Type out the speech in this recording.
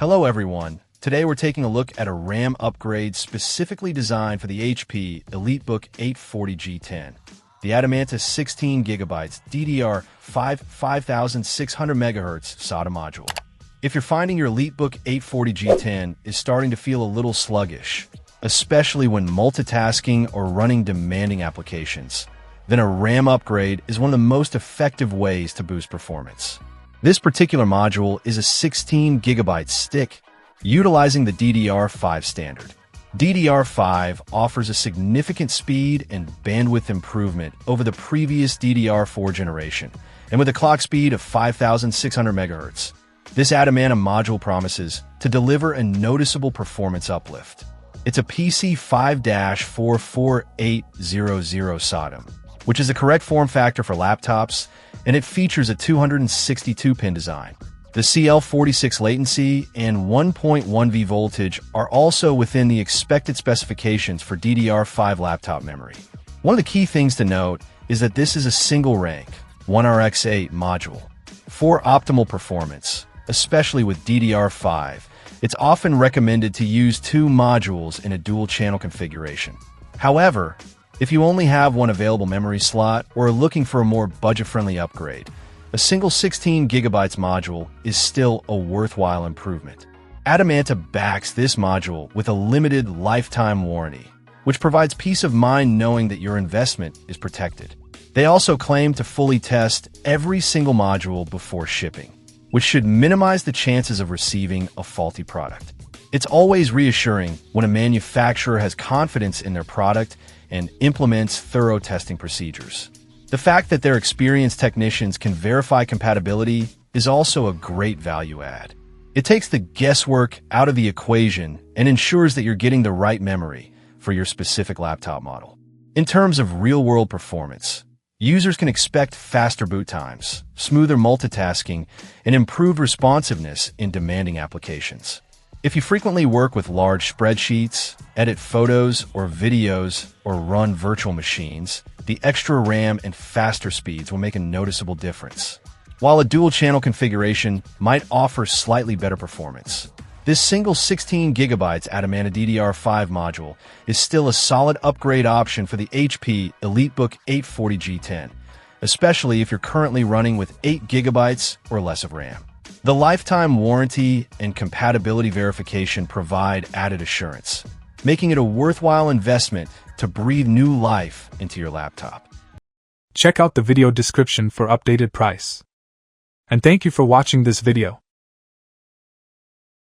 Hello everyone. Today we're taking a look at a RAM upgrade specifically designed for the HP EliteBook 840 G10. The Adamanta 16GB DDR5 5600MHz SATA module. If you're finding your EliteBook 840 G10 is starting to feel a little sluggish, especially when multitasking or running demanding applications, then a RAM upgrade is one of the most effective ways to boost performance. This particular module is a 16GB stick, utilizing the DDR5 standard. DDR5 offers a significant speed and bandwidth improvement over the previous DDR4 generation, and with a clock speed of 5600 MHz, this Adamanta module promises to deliver a noticeable performance uplift. It's a PC5-44800 SATA, which is the correct form factor for laptops, and it features a 262-pin design. The CL46 latency and 1.1V voltage are also within the expected specifications for DDR5 laptop memory. One of the key things to note is that this is a single-rank 1RX8 module. For optimal performance, especially with DDR5, it's often recommended to use two modules in a dual-channel configuration. However, if you only have one available memory slot or are looking for a more budget-friendly upgrade, a single 16GB module is still a worthwhile improvement. Adamanta backs this module with a limited lifetime warranty, which provides peace of mind knowing that your investment is protected. They also claim to fully test every single module before shipping, which should minimize the chances of receiving a faulty product. It's always reassuring when a manufacturer has confidence in their product and implements thorough testing procedures. The fact that their experienced technicians can verify compatibility is also a great value add. It takes the guesswork out of the equation and ensures that you're getting the right memory for your specific laptop model. In terms of real-world performance, users can expect faster boot times, smoother multitasking, and improved responsiveness in demanding applications. If you frequently work with large spreadsheets, edit photos or videos, or run virtual machines, the extra RAM and faster speeds will make a noticeable difference. While a dual-channel configuration might offer slightly better performance, this single 16GB Adamanta DDR5 module is still a solid upgrade option for the HP EliteBook 840 G10, especially if you're currently running with 8GB or less of RAM. The lifetime warranty and compatibility verification provide added assurance, making it a worthwhile investment to breathe new life into your laptop. Check out the video description for updated price. And thank you for watching this video.